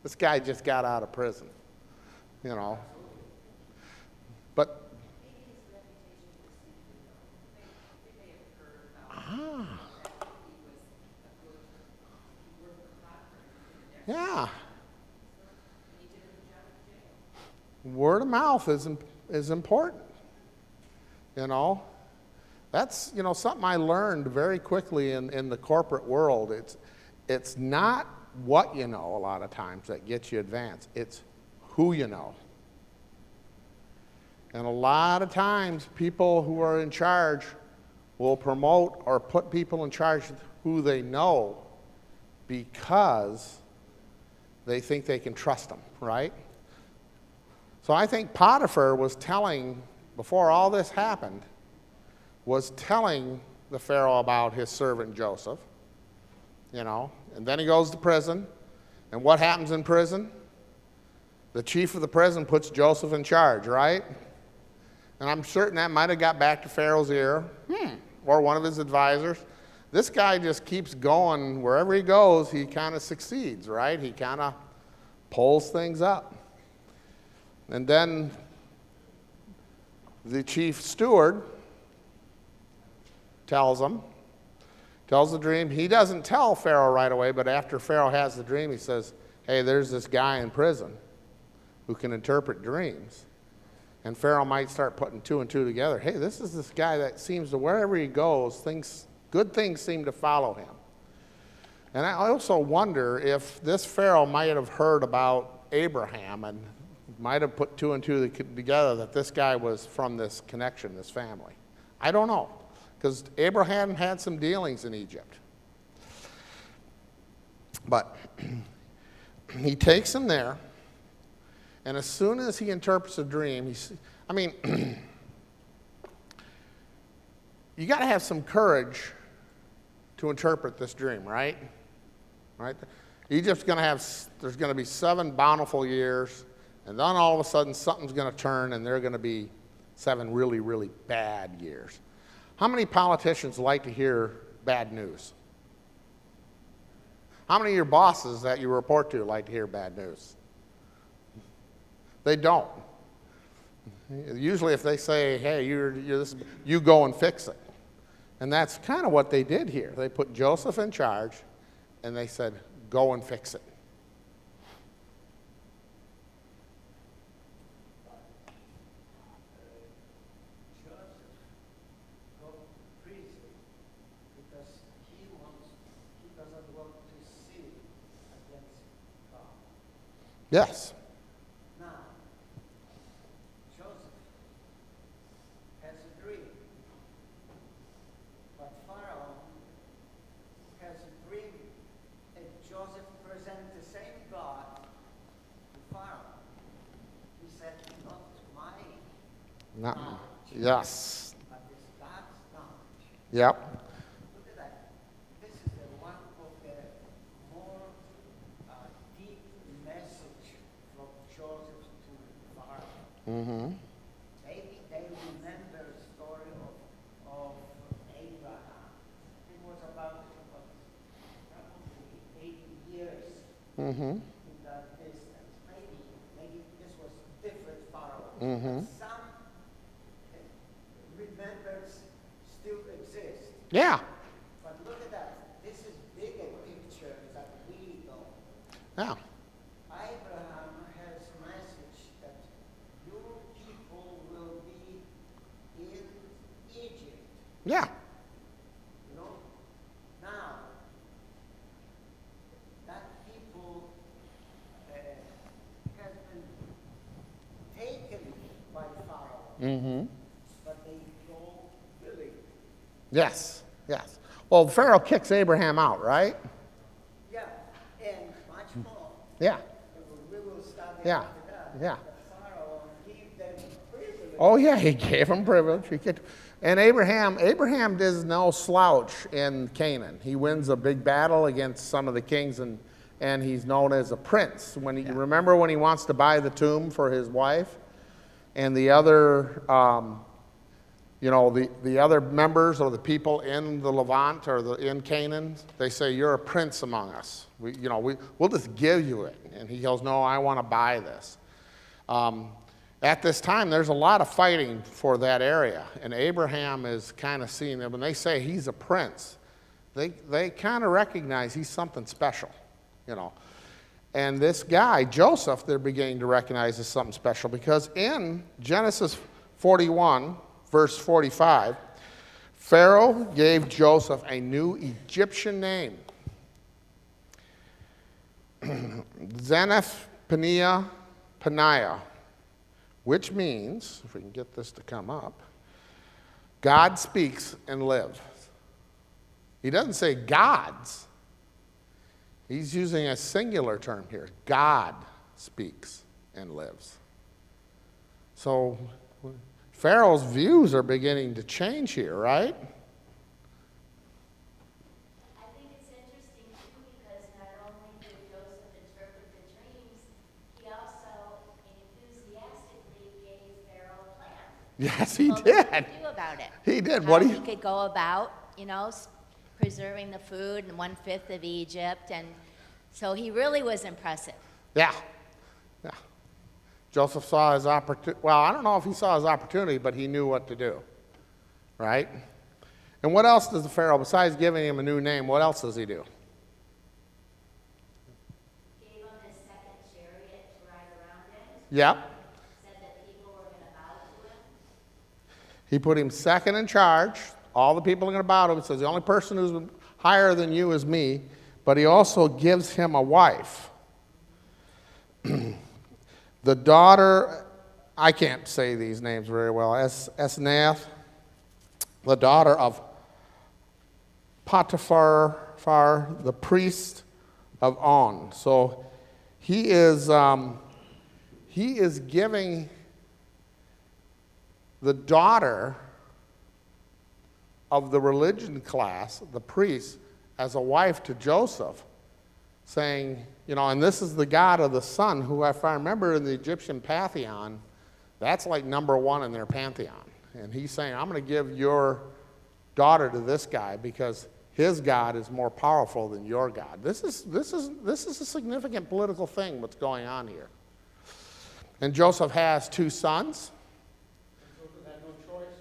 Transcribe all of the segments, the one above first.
This guy just got out of prison, you know. But, yeah. Word of mouth is important, you know. That's, you know, something I learned very quickly in the corporate world. It's not what you know a lot of times that gets you advanced. It's who you know. And a lot of times people who are in charge will promote or put people in charge who they know because they think they can trust them, right? So I think Potiphar was telling, before all this happened, was telling the Pharaoh about his servant Joseph, you know, and then he goes to prison. And what happens in prison? The chief of the prison puts Joseph in charge, right? And I'm certain that might have got back to Pharaoh's ear, or one of his advisors. This guy just keeps going. Wherever he goes, he kind of succeeds, right? He kind of pulls things up. And then the chief steward tells the dream. He doesn't tell Pharaoh right away, but after Pharaoh has the dream, he says, hey, there's this guy in prison who can interpret dreams. And Pharaoh might start putting two and two together. Hey, this is this guy that seems to, wherever he goes, good things seem to follow him. And I also wonder if this Pharaoh might have heard about Abraham and might have put two and two together that this guy was from this connection, this family. I don't know, because Abraham had some dealings in Egypt. But he takes him there, and as soon as he interprets a dream, you got to have some courage to interpret this dream, right? Right? Egypt's going to have, there's going to be 7 bountiful years, and then all of a sudden something's going to turn, and there are going to be 7 really, really bad years. How many politicians like to hear bad news? How many of your bosses that you report to like to hear bad news? They don't. Usually if they say, hey, you go and fix it. And that's kind of what they did here. They put Joseph in charge, and they said, go and fix it. Joseph got to prison because he doesn't want to sin against God. Yes. Now, Joseph has a dream, but Pharaoh has a dream, and Joseph presents the same God to Pharaoh. He said, not my knowledge, Yes. but it's God's knowledge. Yep. Look at that. This is one of the more deep message from Joseph to Pharaoh. Mm-hmm. Maybe they remember the story of Abraham. It was about probably 80 years Mm-hmm. in that distance. Maybe this was different Pharaoh. Mm-hmm. But some remembers still exist. Yeah. But look at that. This is bigger picture that we know. Yeah. Abraham has a message that your people will be in Egypt. Yeah. You know? Now, that people has been taken by Pharaoh, Mm-hmm. but they don't believe. Yes. Yes. Well, Pharaoh kicks Abraham out, right? Yeah, and much more. Yeah. We will study Yeah. after that. Yeah. The Pharaoh gave them privilege. Oh, yeah, he gave him privilege. And Abraham is no slouch in Canaan. He wins a big battle against some of the kings, and he's known as a prince. Remember when he wants to buy the tomb for his wife? And the other the other members or the people in the Levant or in Canaan, they say, you're a prince among us. We'll just give you it. And he goes, no, I want to buy this. At this time, there's a lot of fighting for that area. And Abraham is kind of seeing them. When they say he's a prince, they kind of recognize he's something special, And this guy, Joseph, they're beginning to recognize as something special because in Genesis 41, verse 45, Pharaoh gave Joseph a new Egyptian name, Paniah, which means, if we can get this to come up, God speaks and lives. He doesn't say gods. He's using a singular term here. God speaks and lives. So Pharaoh's views are beginning to change here, right? I think it's interesting, too, because not only did Joseph interpret the dreams, he also enthusiastically gave Pharaoh a plan. Yes, he Told him what did. to do about it. He did. How he could go about, preserving the food in 1/5 of Egypt. And so he really was impressive. Yeah. Joseph saw his opportunity. Well, I don't know if he saw his opportunity, but he knew what to do, right? And what else does the Pharaoh, besides giving him a new name, what else does he do? Gave him his second chariot to ride around in. Yep. Said that people were going to bow to him. He put him second in charge. All the people are going to bow to him. He says, the only person who's higher than you is me. But he also gives him a wife. The daughter, I can't say these names very well, Esnath, the daughter of Potiphar, the priest of On. So he is giving the daughter of the religion class, the priest, as a wife to Joseph, saying, and this is the God of the sun, who, if I remember in the Egyptian pantheon, that's like number one in their pantheon. And he's saying, I'm going to give your daughter to this guy because his God is more powerful than your God. This is a significant political thing, what's going on here. And Joseph has 2 sons. Joseph had no choice.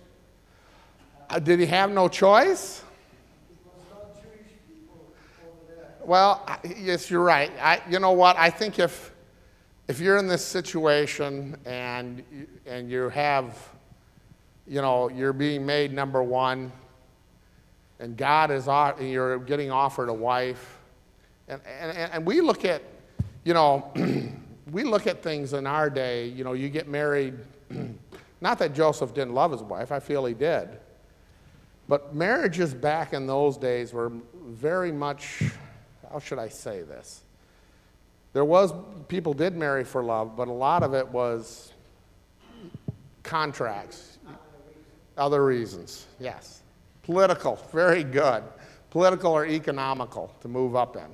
Did he have no choice? Well, yes, you're right. You know what? I think if you're in this situation and you have, you're being made number one, and God is, you're getting offered a wife, and we look at, we look at things in our day. You get married. Not that Joseph didn't love his wife. I feel he did. But marriages back in those days were very much, how should I say this? People did marry for love, but a lot of it was contracts. Other reasons, yes. Political, very good. Political or economical to move up in.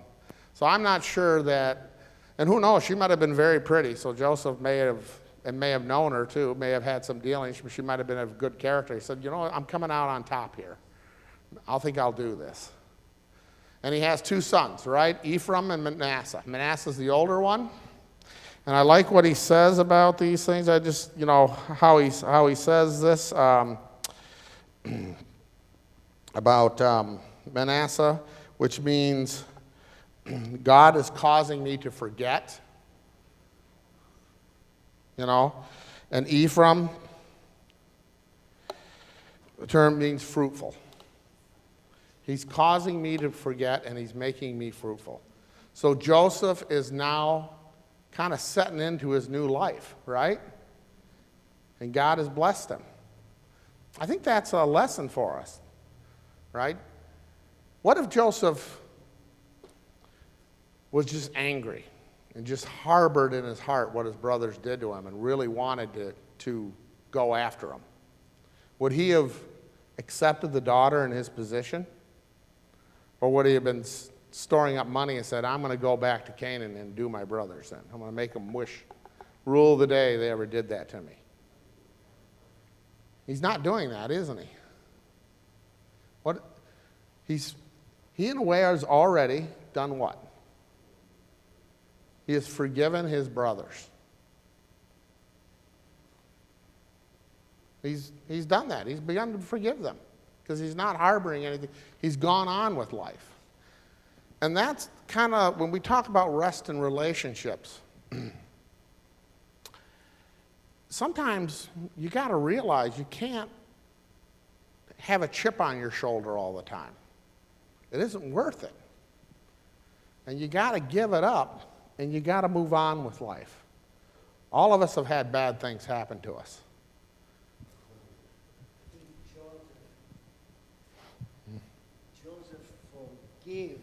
So I'm not sure that, and who knows, she might have been very pretty, so Joseph may have known her too, may have had some dealings, but she might have been of good character. He said, I'm coming out on top here. I think I'll do this. And he has 2 sons, right? Ephraim and Manasseh. Manasseh's the older one. And I like what he says about these things. I just, how he says this about Manasseh, which means God is causing me to forget. And Ephraim, the term means fruitful. He's causing me to forget, and he's making me fruitful. So Joseph is now kind of setting into his new life, right? And God has blessed him. I think that's a lesson for us, right? What if Joseph was just angry and just harbored in his heart what his brothers did to him and really wanted to go after him? Would he have accepted the daughter in his position? Or would he have been storing up money and said, I'm going to go back to Canaan and do my brothers in. I'm going to make them rule the day they ever did that to me. He's not doing that, isn't he? What? He in a way has already done what? He has forgiven his brothers. He's done that. He's begun to forgive them because he's not harboring anything. He's gone on with life. And that's kind of, when we talk about rest in relationships, sometimes you got to realize you can't have a chip on your shoulder all the time. It isn't worth it. And you got to give it up, and you got to move on with life. All of us have had bad things happen to us. Joseph forgave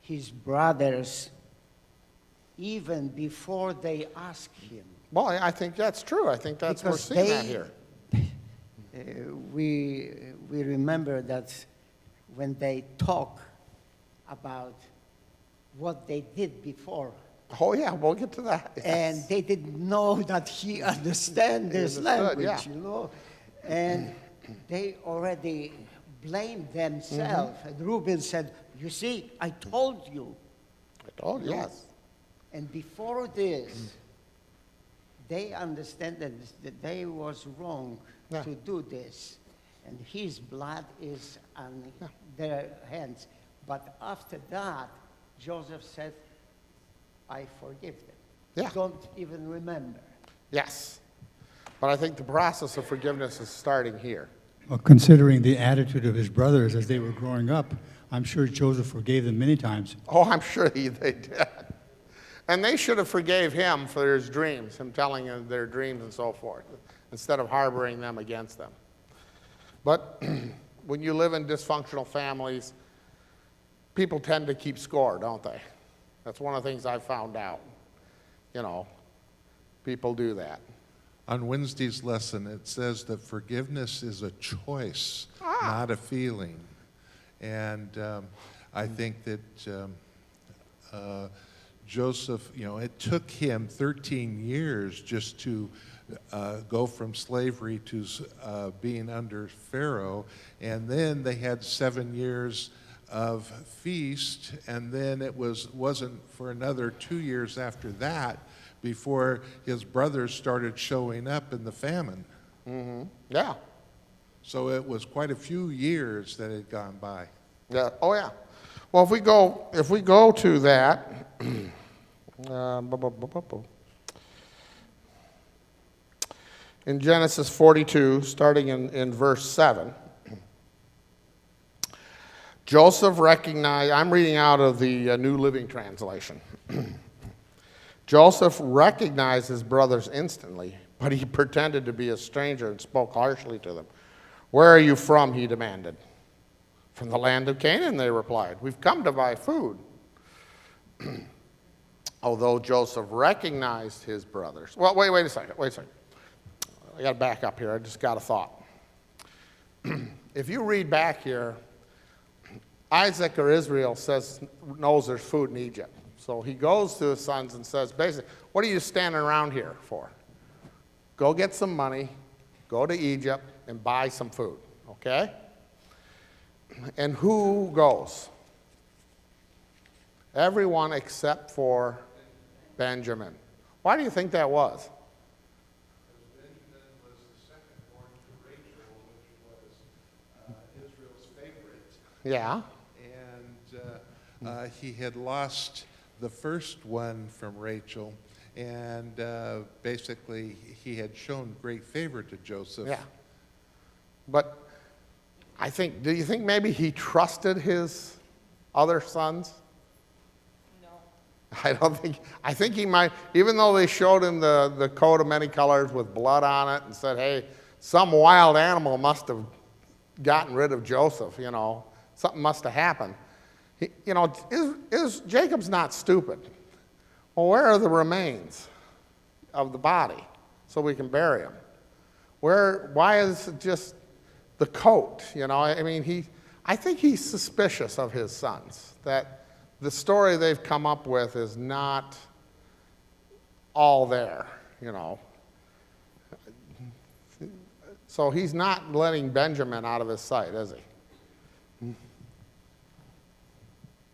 his brothers even before they asked him. Well, I think that's true. I think that's we're seeing that here. We remember that when they talk about what they did before, Oh, yeah, we'll get to that. Yes. and they didn't know that he understand this understood, language, yeah. and they already blamed themselves. And Reuben said, "You see, I told you." I told you, yes. And before this, they understand that they was wrong Yeah. to do this, and his blood is on their hands. But after that, Joseph said, "I forgive them." Yeah. Don't even remember. Yes. But I think the process of forgiveness is starting here. Well, considering the attitude of his brothers as they were growing up, I'm sure Joseph forgave them many times. Oh, I'm sure they did. And they should have forgave him for his dreams, him telling them their dreams and so forth, instead of harboring them against them. But when you live in dysfunctional families, people tend to keep score, don't they? That's one of the things I found out. You know, people do that. On Wednesday's lesson, it says that forgiveness is a choice, not a feeling. And I think that Joseph, it took him 13 years just to go from slavery to being under Pharaoh. And then they had 7 years of feast, and then it wasn't for another 2 years after that before his brothers started showing up in the famine. Mm-hmm. Yeah. So it was quite a few years that had gone by. Yeah. Oh, yeah. Well, if we go to that, in Genesis 42, starting in verse 7, Joseph recognized, I'm reading out of the New Living Translation. Joseph recognized his brothers instantly, but he pretended to be a stranger and spoke harshly to them. "Where are you from?" he demanded. "From the land of Canaan," they replied. "We've come to buy food." Although Joseph recognized his brothers. Well, wait a second. I got to back up here. I just got a thought. If you read back here, Isaac or Israel knows there's food in Egypt. So he goes to his sons and says, basically, "What are you standing around here for? Go get some money, go to Egypt, and buy some food." Okay? And who goes? Everyone except for Benjamin. Why do you think that was? Because Benjamin was the second born to Rachel, which was Israel's favorite. Yeah. And he had lost the first one from Rachel, and basically he had shown great favor to Joseph. Yeah. But do you think maybe he trusted his other sons? I think he might, even though they showed him the coat of many colors with blood on it and said, "Hey, some wild animal must have gotten rid of Joseph, something must have happened." Jacob's not stupid. Well, where are the remains of the body so we can bury him? Why is it just the coat? I think he's suspicious of his sons, that the story they've come up with is not all there, So he's not letting Benjamin out of his sight, is he?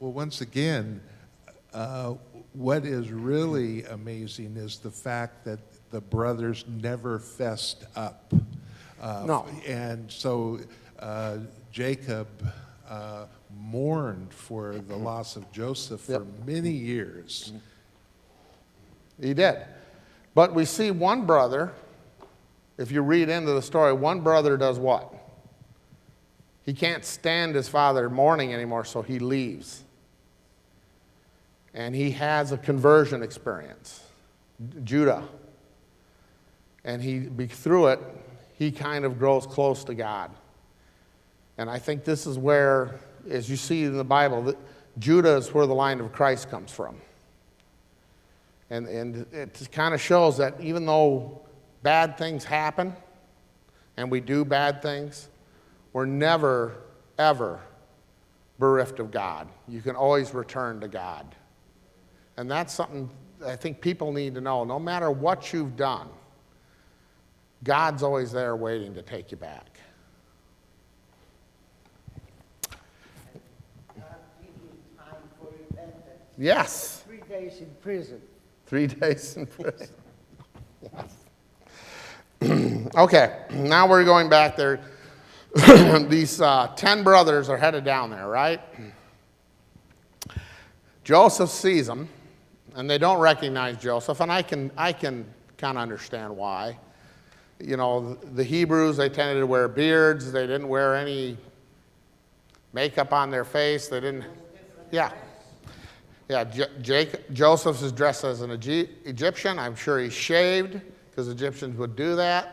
Well, once again, what is really amazing is the fact that the brothers never fessed up. No. And so Jacob mourned for the loss of Joseph for many years. He did. But we see one brother, if you read into the story, one brother does what? He can't stand his father mourning anymore, so he leaves. And he has a conversion experience, Judah. And through it, he kind of grows close to God. And I think this is where, as you see in the Bible, that Judah is where the line of Christ comes from. And it kind of shows that even though bad things happen, and we do bad things, we're never, ever bereft of God. You can always return to God. And that's something I think people need to know. No matter what you've done, God's always there waiting to take you back. God give you time for repentance. Yes. 3 days in prison. 3 days in prison. Yes. Okay, now we're going back there. These 10 brothers are headed down there, right? Joseph sees them, and they don't recognize Joseph, and I can kind of understand why. You know, the Hebrews, they tended to wear beards. They didn't wear any makeup on their face. They didn't, yeah. Yeah, Joseph is dressed as an Egyptian. I'm sure he's shaved, because Egyptians would do that.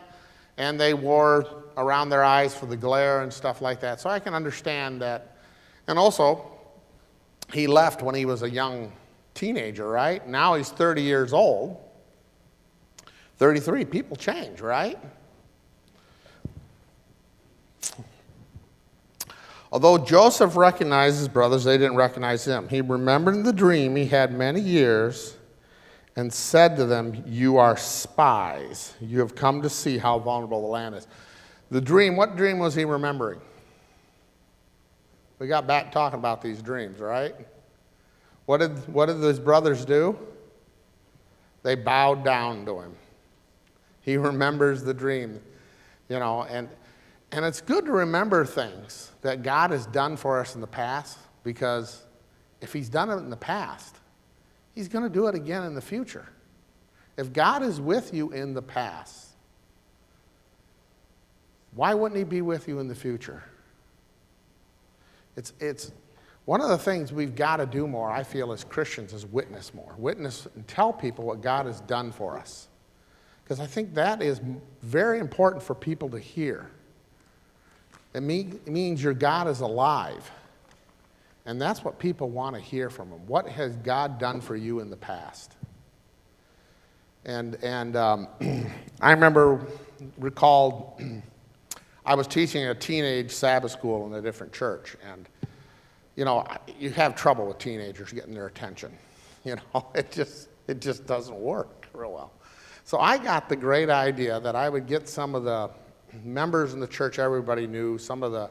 And they wore around their eyes for the glare and stuff like that. So I can understand that. And also, he left when he was a young teenager, right? Now he's 30 years old. 33, people change, right? Although Joseph recognized his brothers, they didn't recognize him. He remembered in the dream he had many years and said to them, "You are spies. You have come to see how vulnerable the land is." The dream, what dream was he remembering? We got back talking about these dreams, right? What did his brothers do? They bowed down to him. He remembers the dream, you know, and it's good to remember things that God has done for us in the past, because if he's done it in the past, he's going to do it again in the future. If God is with you in the past, why wouldn't he be with you in the future? It's one of the things we've got to do more, I feel, as Christians, is witness more. Witness and tell people what God has done for us. Because I think that is very important for people to hear. It means your God is alive. And that's what people want to hear from him. What has God done for you in the past? And I recalled, I was teaching a teenage Sabbath school in a different church. And, you know, you have trouble with teenagers getting their attention. You know, it just doesn't work real well. So I got the great idea that I would get some of the members in the church everybody knew, some of the,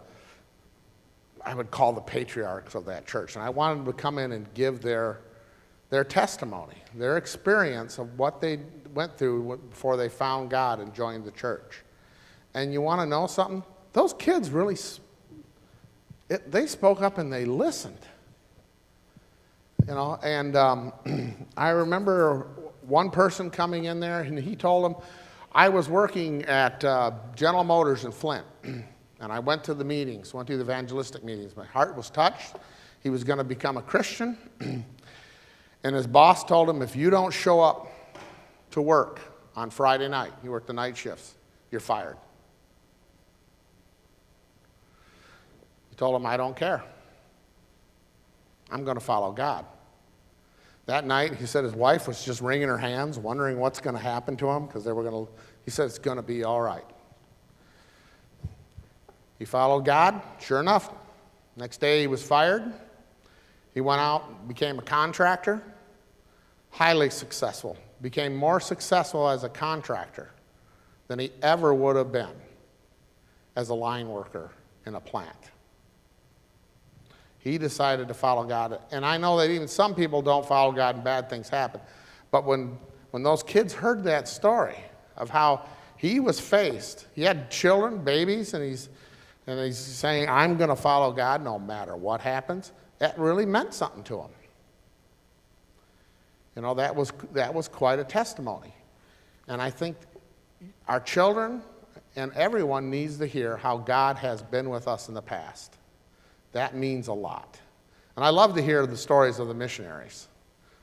I would call the patriarchs of that church, and I wanted them to come in and give their testimony, their experience of what they went through before they found God and joined the church. And you want to know something? Those kids really, they spoke up and they listened. You know, and I remember one person coming in there, and he told them, I was working at General Motors in Flint, and I went to the meetings, went to the evangelistic meetings. My heart was touched. He was going to become a Christian, and his boss told him, if you don't show up to work on Friday night, you work the night shifts, you're fired. He told him, I don't care. I'm going to follow God. That night, he said his wife was just wringing her hands, wondering what's going to happen to him, because he said it's going to be all right. He followed God. Sure enough, next day he was fired. He went out, became a contractor, highly successful, became more successful as a contractor than he ever would have been as a line worker in a plant. He decided to follow God. And I know that even some people don't follow God and bad things happen. But when those kids heard that story of how he was faced, he had children, babies, and he's saying, I'm going to follow God no matter what happens, that really meant something to him. You know, that was quite a testimony. And I think our children and everyone needs to hear how God has been with us in the past. That means a lot. And I love to hear the stories of the missionaries,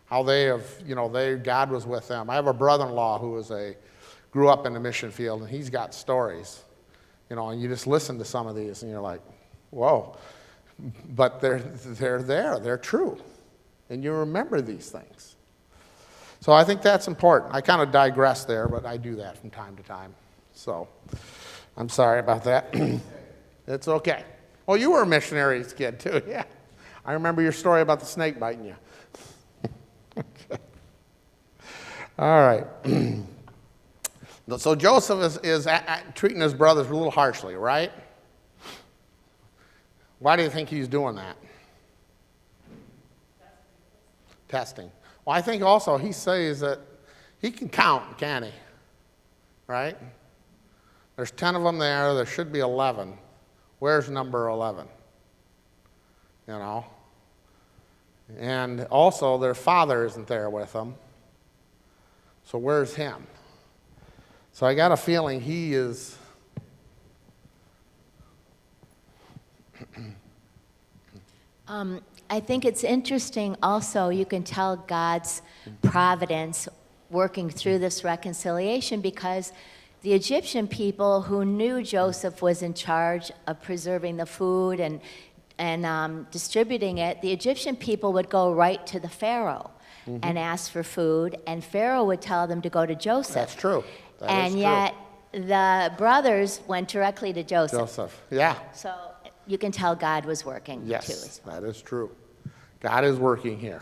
how they have, you know, God was with them. I have a brother-in-law who grew up in the mission field, and he's got stories, you know, and you just listen to some of these, and you're like, whoa. But they're there, they're true, and you remember these things. So I think that's important. I kind of digress there, but I do that from time to time. So I'm sorry about that. It's okay. Well, you were a missionary's kid too, yeah. I remember your story about the snake biting you. Okay. All right. So Joseph is treating his brothers a little harshly, right? Why do you think he's doing that? Testing. Well, I think also he says that he can count, can't he? Right? There's 10 of them there. There should be 11. Where's number 11? You know? And also their father isn't there with them. So where's him? So I got a feeling he is... I think it's interesting also, you can tell God's providence working through this reconciliation, because the Egyptian people who knew Joseph was in charge of preserving the food and distributing it, the Egyptian people would go right to the Pharaoh and ask for food, and Pharaoh would tell them to go to Joseph. That's true. That and is true. yet the brothers went directly to Joseph. Joseph, yeah. So you can tell God was working too. Yes, As well. that is true. God is working here.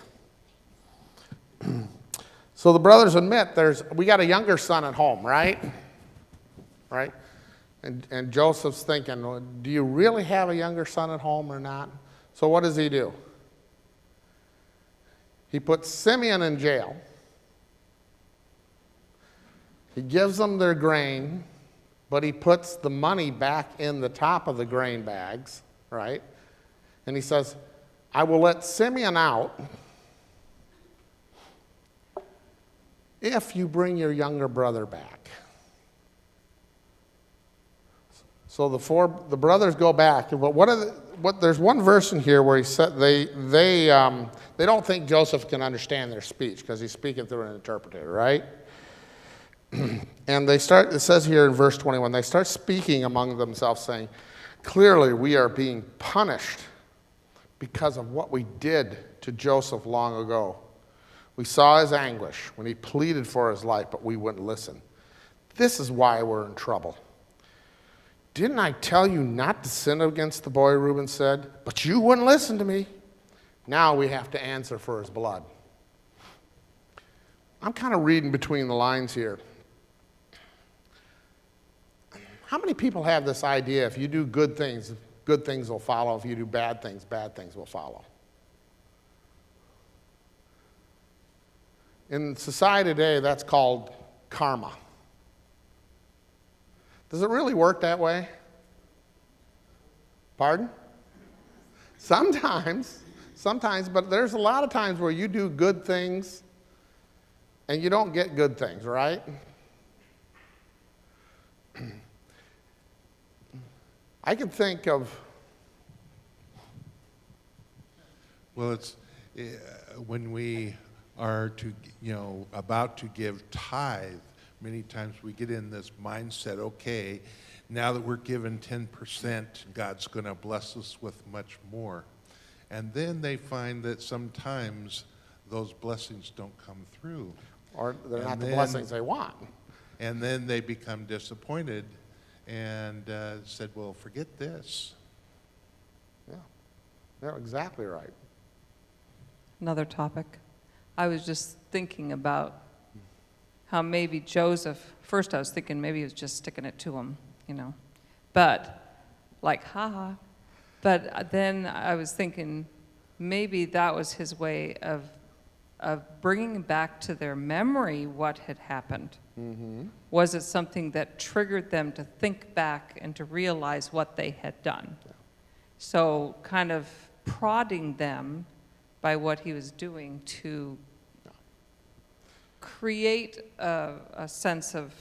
So the brothers admit we got a younger son at home, right? Right? And Joseph's thinking, well, do you really have a younger son at home or not? So what does he do? He puts Simeon in jail. He gives them their grain, but he puts the money back in the top of the grain bags, right? And he says, I will let Simeon out if you bring your younger brother back. So the brothers go back. But there's one verse in here where he said they don't think Joseph can understand their speech because he's speaking through an interpreter, right? And it says here in verse 21, they start speaking among themselves, saying, clearly we are being punished because of what we did to Joseph long ago. We saw his anguish when he pleaded for his life, but we wouldn't listen. This is why we're in trouble. Didn't I tell you not to sin against the boy, Reuben said, but you wouldn't listen to me. Now we have to answer for his blood. I'm kind of reading between the lines here. How many people have this idea, if you do good things will follow. If you do bad things will follow? In society today, that's called karma. Does it really work that way? Pardon? Sometimes, but there's a lot of times where you do good things and you don't get good things, right? I can think of... Well, it's when we are about to give tithe, many times we get in this mindset, okay, now that we're given 10%, God's going to bless us with much more. And then they find that sometimes those blessings don't come through. Or they're not the blessings they want. And then they become disappointed and said, well, forget this. Yeah, they're exactly right. Another topic. I was just thinking about how maybe Joseph, first I was thinking maybe he was just sticking it to him, but like, haha. But then I was thinking, maybe that was his way of bringing back to their memory what had happened. Was it something that triggered them to think back and to realize what they had done? So kind of prodding them by what he was doing to create a sense of,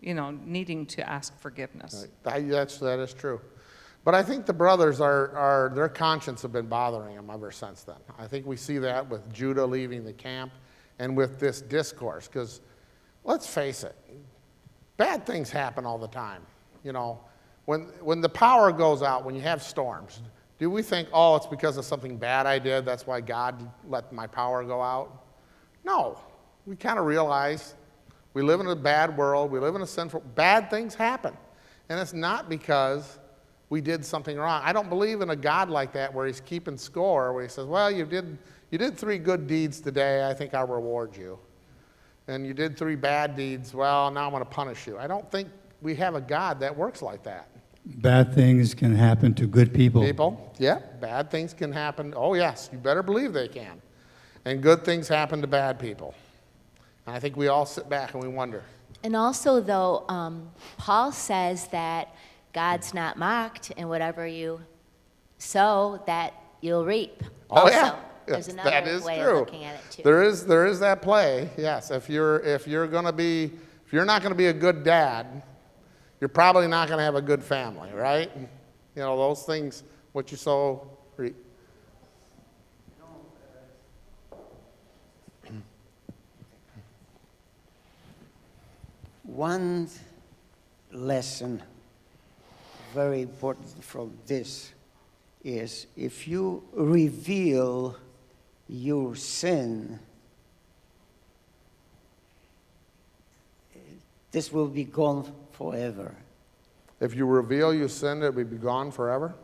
needing to ask forgiveness. That is true. But I think the brothers their conscience have been bothering them ever since then. I think we see that with Judah leaving the camp and with this discourse, because let's face it, bad things happen all the time. When the power goes out, when you have storms, do we think, oh, it's because of something bad I did, that's why God let my power go out? No. We kind of realize we live in a bad world, we live in a sinful, bad things happen. And it's not because we did something wrong. I don't believe in a God like that where he's keeping score, where he says, well, you did 3 good deeds today, I think I'll reward you. And you did 3 bad deeds, well, now I'm going to punish you. I don't think we have a God that works like that. Bad things can happen to good people. Yeah, bad things can happen. Oh, yes, you better believe they can. And good things happen to bad people. And I think we all sit back and we wonder. And also, though, Paul says that God's not mocked, and whatever you sow, that you'll reap. Oh, also. yeah. There's Yes, another that is way true. of looking at it, too. There is that play, yes. If you're not going to be a good dad, you're probably not going to have a good family, right? Those things, what you sow, reap. One lesson very important from this is if you reveal your sin, this will be gone forever. If you reveal your sin, it will be gone forever?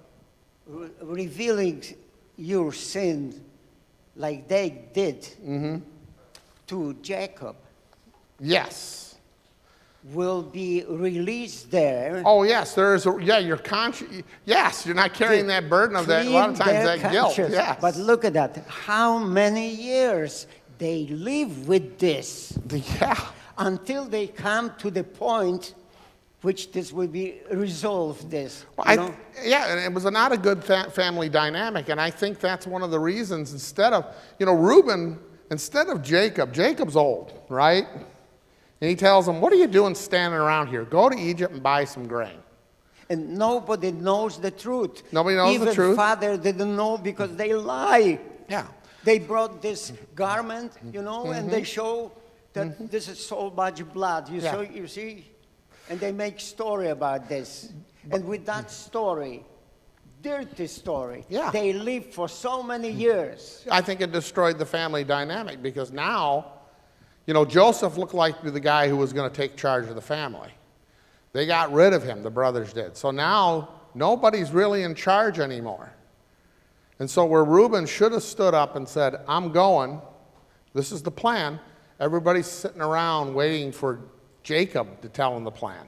Revealing your sin like they did to Jacob Yes. will be released there. Oh, yes, your conscience, yes, you're not carrying that burden of that, a lot of Clean times their that guilt, conscience. yes. But look at that. How many years they live with this Yeah. until they come to the point which this will be resolved this. Well, you know? yeah, and it was not a good family dynamic, and I think that's one of the reasons instead of, Reuben, instead of Jacob's old, right? And he tells him, what are you doing standing around here? Go to Egypt and buy some grain. And nobody knows the truth. Nobody knows the truth. Even father didn't know because they lie. Yeah. They brought this garment, and they show that this is so much blood. Yeah. You see? And they make story about this. And with that story, dirty story, Yeah. they lived for so many years. I think it destroyed the family dynamic because now, Joseph looked like the guy who was going to take charge of the family. They got rid of him, the brothers did. So now nobody's really in charge anymore. And so where Reuben should have stood up and said, I'm going, this is the plan, everybody's sitting around waiting for Jacob to tell them the plan.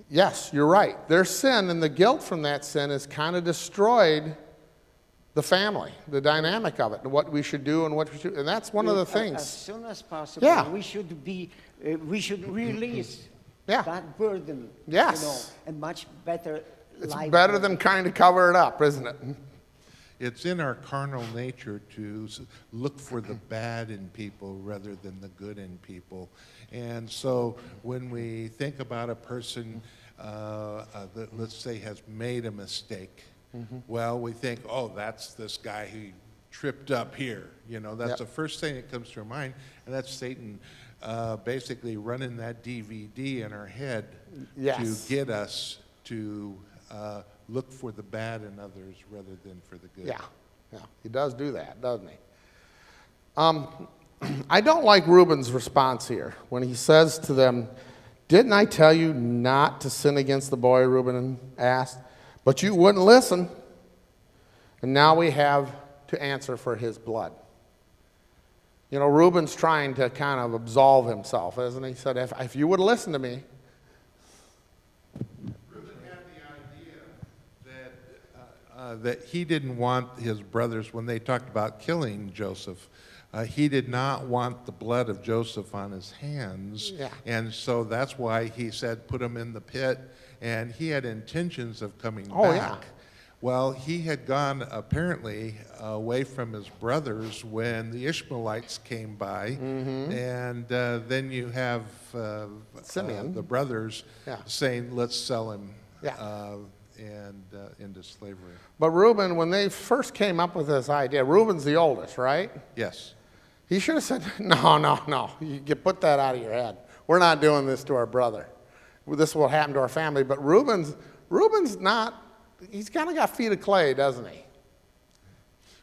Yes, you're right. Their sin and the guilt from that sin has kind of destroyed the family, the dynamic of it, and what we should do and what we should, and that's one of the As things. soon as possible, Yeah. we should release Yeah. that burden. Yes. And much better It's life. better than trying to cover it up, isn't it? It's in our carnal nature to look for the bad in people rather than the good in people. And so when we think about a person that, let's say, has made a mistake, well, we think, oh, that's this guy who tripped up here. That's Yep. the first thing that comes to our mind, and that's Satan basically running that DVD in our head Yes. to get us to look for the bad in others rather than for the good. Yeah, he does do that, doesn't he? I don't like Reuben's response here when he says to them, didn't I tell you not to sin against the boy, Reuben asked, but you wouldn't listen, and now we have to answer for his blood. Reuben's trying to kind of absolve himself, isn't he? He said, if you would listen to me, that he didn't want his brothers, when they talked about killing Joseph, he did not want the blood of Joseph on his hands. Yeah. And so that's why he said, put him in the pit. And he had intentions of coming Oh, back. yeah. Well, he had gone apparently away from his brothers when the Ishmaelites came by. And then you have Simeon. the brothers Yeah. saying, let's sell him Yeah. into slavery. But Reuben, when they first came up with this idea, Reuben's the oldest, right? Yes. He should have said, no. You put that out of your head. We're not doing this to our brother. This will happen to our family. But Reuben's not, he's kind of got feet of clay, doesn't he?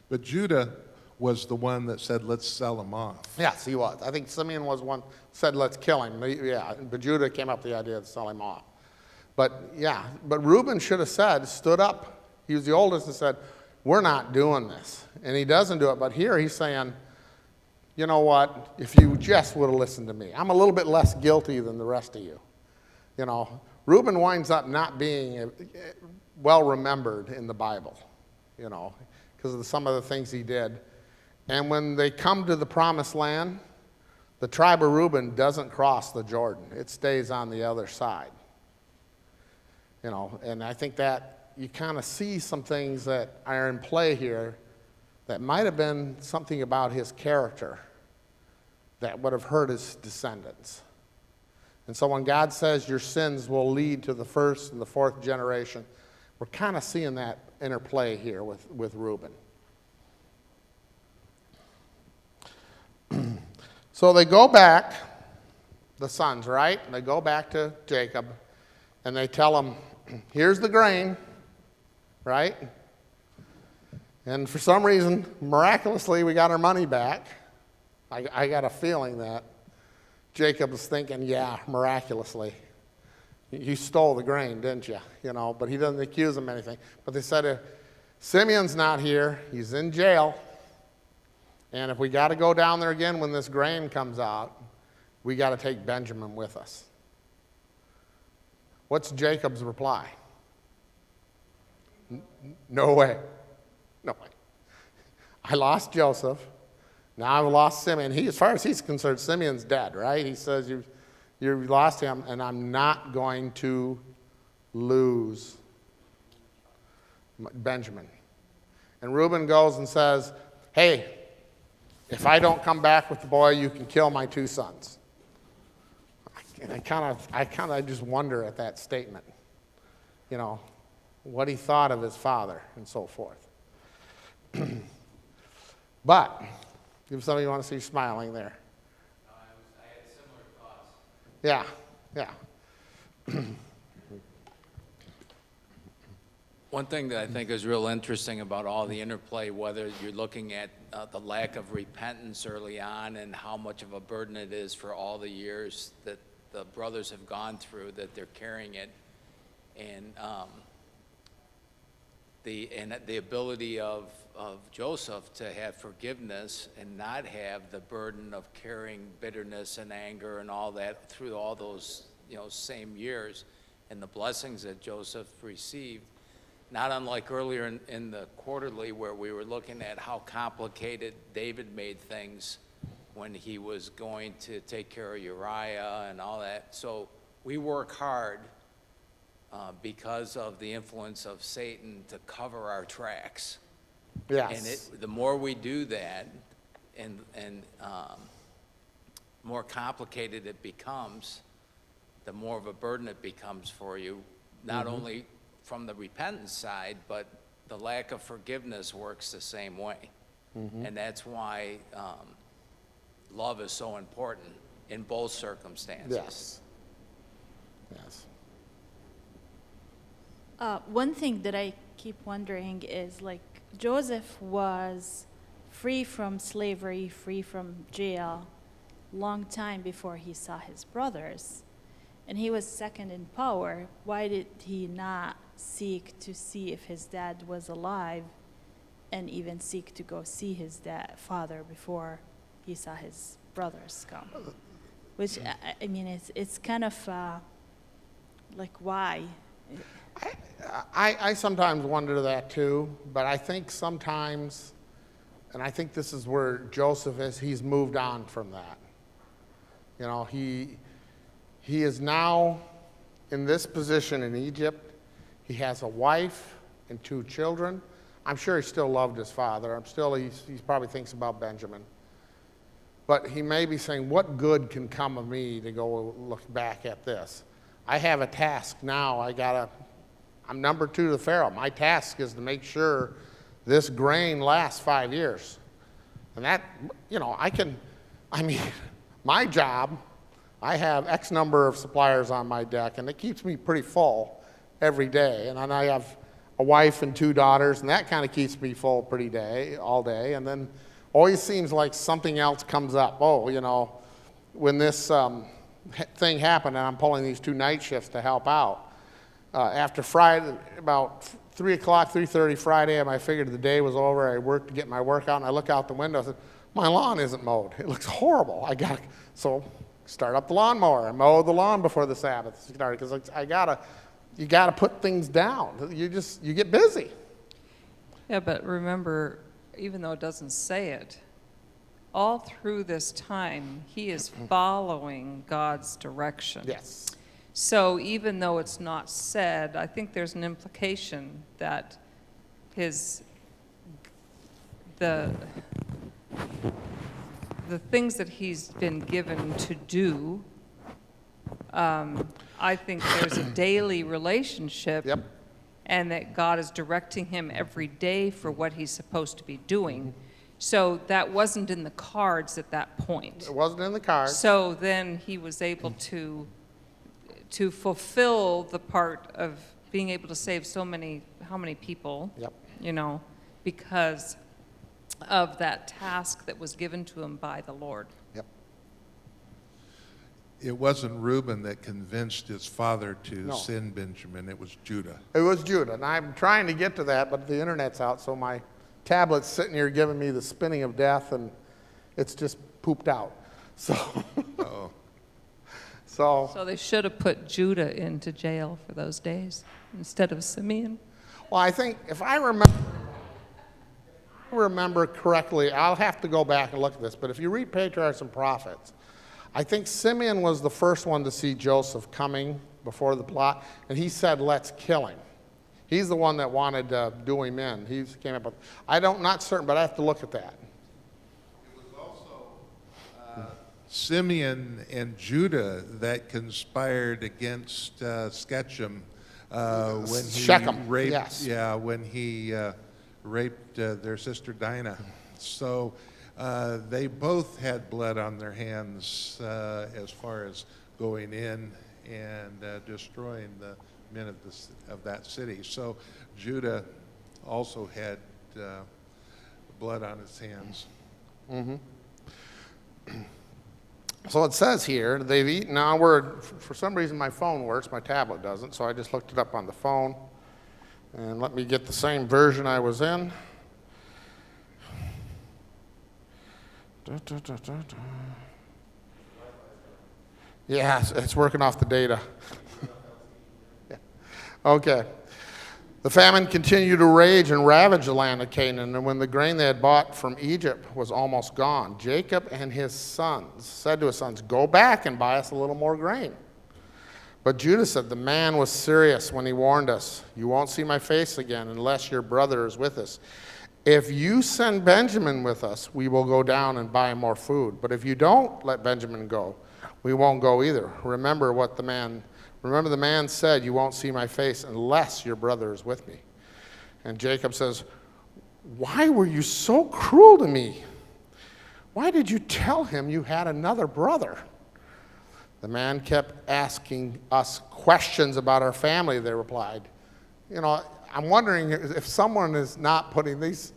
But Judah was the one that said, let's sell him off. Yes, he was. I think Simeon was one said, let's kill him. Yeah, but Judah came up with the idea to sell him off. But Reuben should have stood up. He was the oldest and said, we're not doing this. And he doesn't do it. But here he's saying, you know what, if you just would have listened to me. I'm a little bit less guilty than the rest of you. You know, Reuben winds up not being well remembered in the Bible, you know, because of some of the things he did. And when they come to the promised land, the tribe of Reuben doesn't cross the Jordan. It stays on the other side. You know, and I think that you kind of see some things that are in play here that might have been something about his character that would have hurt his descendants. And so when God says your sins will lead to the first and the fourth generation, we're kind of seeing that interplay here with Reuben. So they go back, the sons, right? They go back to Jacob, and they tell him, here's the grain, right? And for some reason, miraculously, we got our money back. I got a feeling that Jacob was thinking, yeah, miraculously. You stole the grain, didn't you? You know, but he doesn't accuse him of anything. But they said, Simeon's not here. He's in jail. And if we got to go down there again when this grain comes out, we got to take Benjamin with us. What's Jacob's reply? No way. No way. I lost Joseph. Now I've lost Simeon. As far as he's concerned, Simeon's dead, right? He says, you lost him, and I'm not going to lose Benjamin. And Reuben goes and says, hey, if I don't come back with the boy, you can kill my two sons. And I kind of just wonder at that statement, you know, what he thought of his father and so forth. But, if some of you want to see smiling there. No, I had similar thoughts. Yeah. One thing that I think is real interesting about all the interplay, whether you're looking at the lack of repentance early on and how much of a burden it is for all the years that the brothers have gone through, that they're carrying it, and the ability of Joseph to have forgiveness and not have the burden of carrying bitterness and anger and all that through all those, you know, same years, and the blessings that Joseph received. Not unlike earlier in the quarterly, where we were looking at how complicated David made things when he was going to take care of Uriah and all that. So we work hard because of the influence of Satan to cover our tracks. Yes. And the more we do that, and more complicated it becomes, the more of a burden it becomes for you, not only from the repentance side, but the lack of forgiveness works the same way. And that's why love is so important in both circumstances. Yes. Yes. One thing that I keep wondering is, like, Joseph was free from slavery, free from jail, long time before he saw his brothers. And he was second in power. Why did he not seek to see if his dad was alive and even seek to go see his father before he saw his brothers come? Which, I mean, it's kind of like, why? I sometimes wonder that too, but I think sometimes, and I think this is where Joseph is, he's moved on from that. You know, he is now in this position in Egypt. He has a wife and 2 children. I'm sure he still loved his father. He probably thinks about Benjamin. But he may be saying, what good can come of me to go look back at this? I have a task now. I'm number 2 to Pharaoh. My task is to make sure this grain lasts 5 years. And that, you know, my job, I have X number of suppliers on my deck, and it keeps me pretty full every day. And then I have a wife and 2 daughters, and that kind of keeps me full all day. And then always seems like something else comes up. Oh, you know, when this thing happened, and I'm pulling these 2 night shifts to help out. After Friday, about 3 o'clock, 3:30 Friday, I figured the day was over. I worked to get my work out, and I look out the window and said, my lawn isn't mowed. It looks horrible. So start up the lawnmower. I mowed the lawn before the Sabbath started, because you gotta put things down. You get busy. Yeah, but remember, even though it doesn't say it, all through this time, he is following God's direction. Yes. So even though it's not said, I think there's an implication that the things that he's been given to do, I think there's a daily relationship. Yep. And that God is directing him every day for what he's supposed to be doing. So that wasn't in the cards at that point. It wasn't in the cards. So then he was able to fulfill the part of being able to save how many people, Yep. you know, because of that task that was given to him by the Lord. Yep. It wasn't Reuben that convinced his father to No. send Benjamin, it was Judah. It was Judah, and I'm trying to get to that, but the internet's out, so my tablet's sitting here giving me the spinning of death, and it's just pooped out. So, Uh-oh. So they should have put Judah into jail for those days instead of Simeon. well, I think if I remember correctly, I'll have to go back and look at this, but if you read Patriarchs and Prophets, I think Simeon was the first one to see Joseph coming before the plot, and he said, let's kill him. He's the one that wanted to do him in. He came up with, not certain, but I have to look at that. It was also Simeon and Judah that conspired against Shechem when he Shechem, raped. yes. Yeah, when he raped their sister Dinah. So they both had blood on their hands as far as going in and destroying the men of that city. So Judah also had blood on his hands. Mm-hmm. So it says here, they've eaten for some reason my phone works, my tablet doesn't, so I just looked it up on the phone. And let me get the same version I was in. Yeah, it's working off the data. Yeah. Okay. The famine continued to rage and ravage the land of Canaan, and when the grain they had bought from Egypt was almost gone, Jacob and his sons said to his sons, go back and buy us a little more grain. But Judah said, the man was serious when he warned us. You won't see my face again unless your brother is with us. If you send Benjamin with us, we will go down and buy more food. But if you don't let Benjamin go, we won't go either. Remember the man said, you won't see my face unless your brother is with me. And Jacob says, why were you so cruel to me? Why did you tell him you had another brother? The man kept asking us questions about our family, they replied. You know, I'm wondering if someone is not putting these,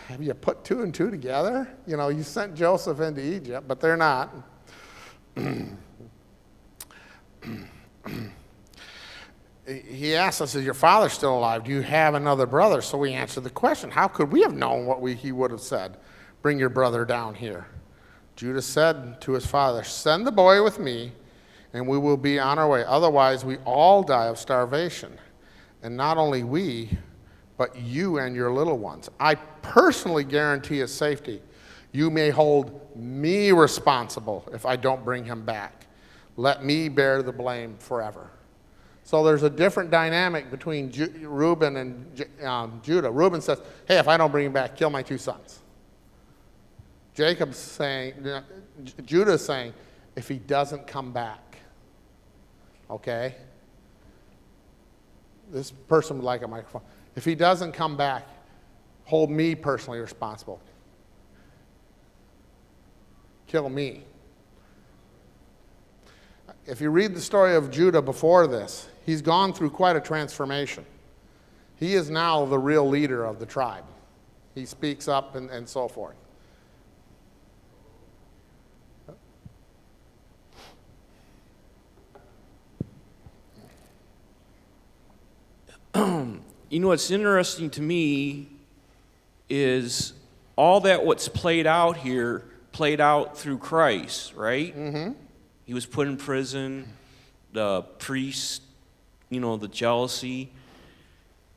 have you put 2 and 2 together? You know, you sent Joseph into Egypt, but they're not. He asked us, is your father still alive? Do you have another brother? So we answered the question. How could we have known what he would have said? Bring your brother down here. Judah said to his father, send the boy with me, and we will be on our way. Otherwise, we all die of starvation. And not only we, but you and your little ones. I personally guarantee his safety. You may hold me responsible if I don't bring him back. Let me bear the blame forever. So there's a different dynamic between Reuben and Judah. Reuben says, hey, if I don't bring him back, kill my 2 sons. Jacob's saying, Judah's saying, if he doesn't come back, okay? This person would like a microphone. If he doesn't come back, hold me personally responsible. Kill me. If you read the story of Judah before this, he's gone through quite a transformation. He is now the real leader of the tribe. He speaks up and so forth. You know, what's interesting to me is all that what's played out here played out through Christ, right? Mm-hmm. He was put in prison, the priests, you know, the jealousy.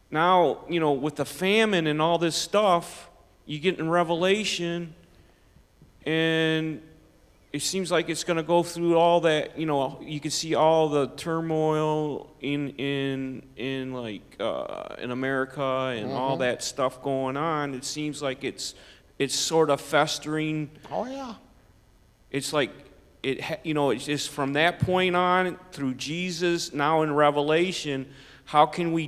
Now, you know, with the famine and all this stuff, you get in Revelation, and it seems like it's going to go through all that. You know, you can see all the turmoil in America and all that stuff going on. It seems like it's sort of festering. Oh yeah. It's like it's just from that point on through Jesus, now in Revelation. How can we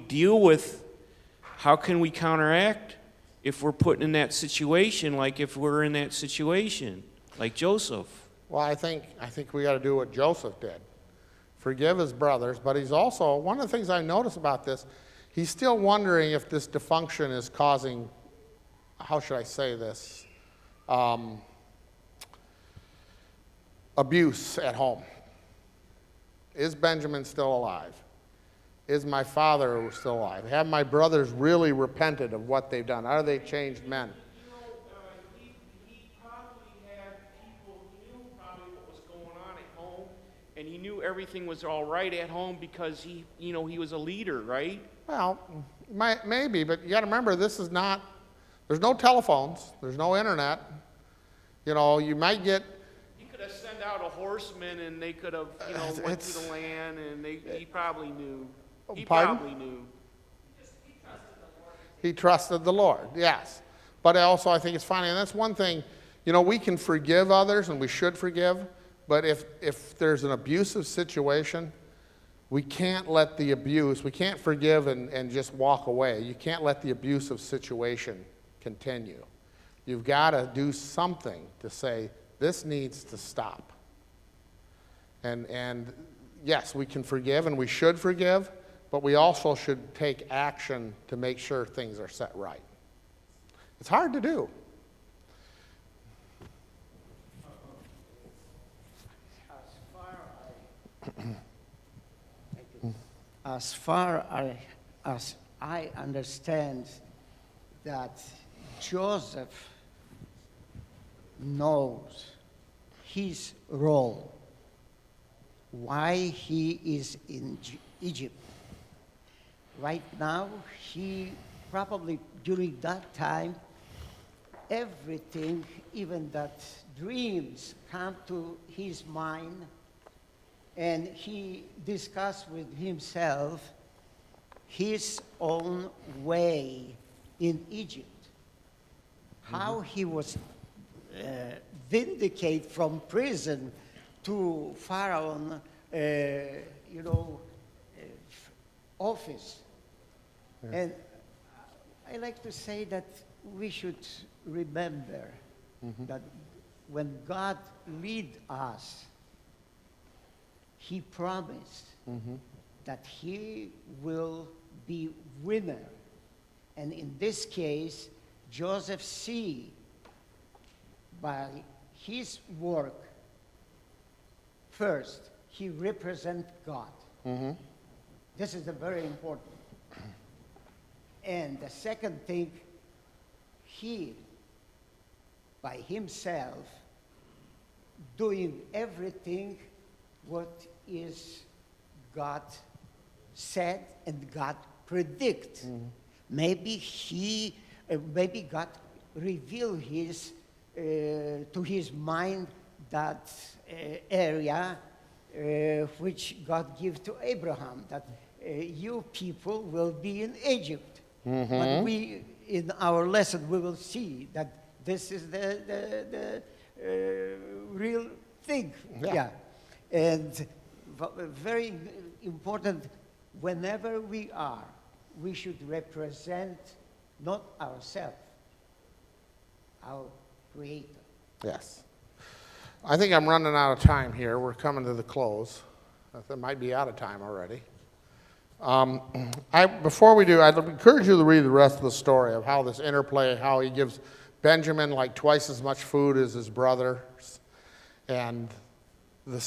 counteract if we're put in that situation? Like if we're in that situation, like Joseph. Well, I think we got to do what Joseph did. Forgive his brothers, but he's also, one of the things I notice about this, he's still wondering if this dysfunction is causing, how should I say this, abuse at home. Is Benjamin still alive? Is my father still alive? Have my brothers really repented of what they've done? Are they changed men? And he knew everything was all right at home because he was a leader, right? Well, maybe, but you got to remember, this is not, there's no telephones, there's no internet. You know, you might get... He could have sent out a horseman and they could have, went to the land and he probably knew. He probably knew. He trusted the Lord, yes. But also I think it's funny, and that's one thing, we can forgive others and we should forgive. But if there's an abusive situation, we can't let the abuse, we can't forgive and just walk away. You can't let the abusive situation continue. You've got to do something to say, this needs to stop. And yes, we can forgive and we should forgive, but we also should take action to make sure things are set right. It's hard to do. As far as I understand that Joseph knows his role, why he is in Egypt. Right now, he probably during that time, everything, even that dreams come to his mind, and he discussed with himself his own way in Egypt. How he was vindicated from prison to Pharaoh, office. Yeah. And I like to say that we should remember that when God lead us, He promised that He will be winner. And in this case, Joseph see by his work, first, he represents God. This is very important. And the second thing, he, by himself, doing everything what is God said and God predict. Maybe maybe God revealed to his mind that area which God gave to Abraham, that you people will be in Egypt. But we, in our lesson, we will see that this is the real thing. Yeah. And very important, whenever we are, we should represent not ourselves, our Creator. Yes. I think I'm running out of time here. We're coming to the close. I might be out of time already. Before we do, I'd encourage you to read the rest of the story of how this interplay, how he gives Benjamin like twice as much food as his brothers, and the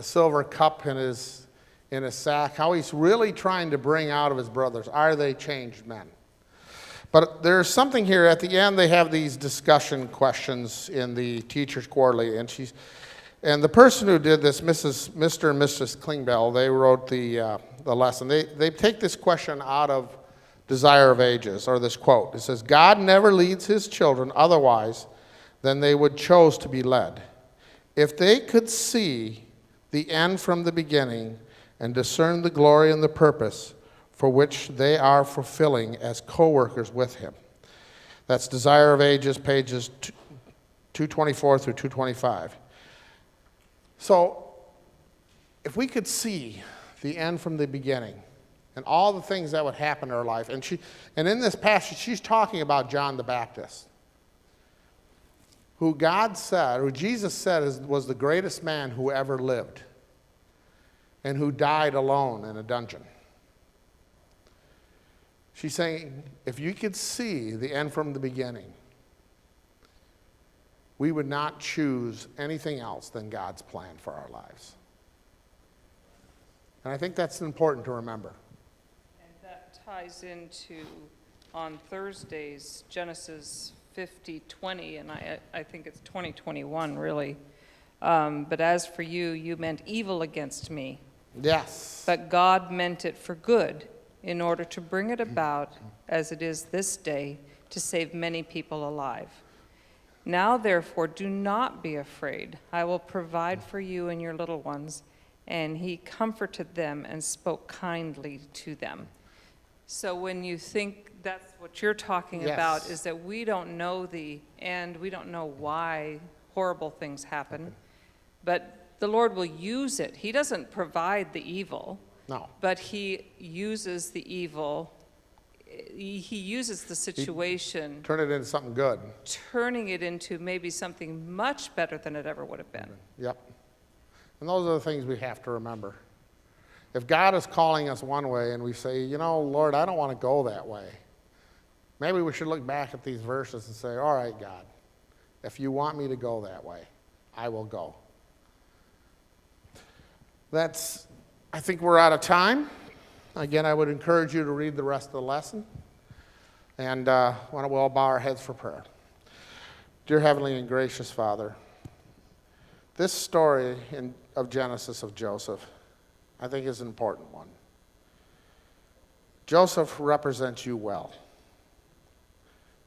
silver cup in his sack, how he's really trying to bring out of his brothers, are they changed men? But there's something here at the end. They have these discussion questions in the Teacher's Quarterly, and the person who did this, Mr. and Mrs. Klingbeil, they wrote the lesson. They take this question out of Desire of Ages, or this quote. It says, God never leads his children otherwise than they would chose to be led. If they could see the end from the beginning and discern the glory and the purpose for which they are fulfilling as co-workers with him. That's Desire of Ages, pages 224 through 225. So, if we could see the end from the beginning and all the things that would happen in her life, and in this passage, she's talking about John the Baptist, who Jesus said was the greatest man who ever lived, and who died alone in a dungeon. She's saying, if you could see the end from the beginning, we would not choose anything else than God's plan for our lives. And I think that's important to remember. And that ties into, on Thursdays, Genesis 50:20, and I think it's 20:21, really. But as for you, you meant evil against me. Yes. But God meant it for good, in order to bring it about, as it is this day, to save many people alive. Now, therefore, do not be afraid. I will provide for you and your little ones. And he comforted them and spoke kindly to them. So when you think that's what you're talking about, is that we don't know the end, we don't know why horrible things happen, but the Lord will use it. He doesn't provide the evil. No. But he uses the evil, he uses the situation. Turn it into something good. Turning it into maybe something much better than it ever would have been. Yep. And those are the things we have to remember. If God is calling us one way and we say, Lord, I don't want to go that way, maybe we should look back at these verses and say, all right, God, if you want me to go that way, I will go. I think we're out of time. Again, I would encourage you to read the rest of the lesson. And why don't we all bow our heads for prayer. Dear Heavenly and Gracious Father, this story of Genesis of Joseph, I think is an important one. Joseph represents you well.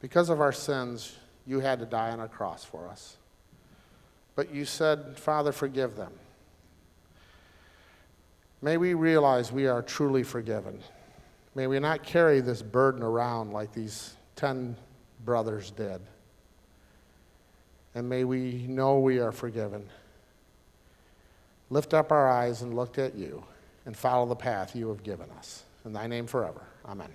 Because of our sins, you had to die on a cross for us. But you said, Father, forgive them. May we realize we are truly forgiven. May we not carry this burden around like these 10 brothers did. And may we know we are forgiven. Lift up our eyes and look at you and follow the path you have given us. In thy name forever. Amen.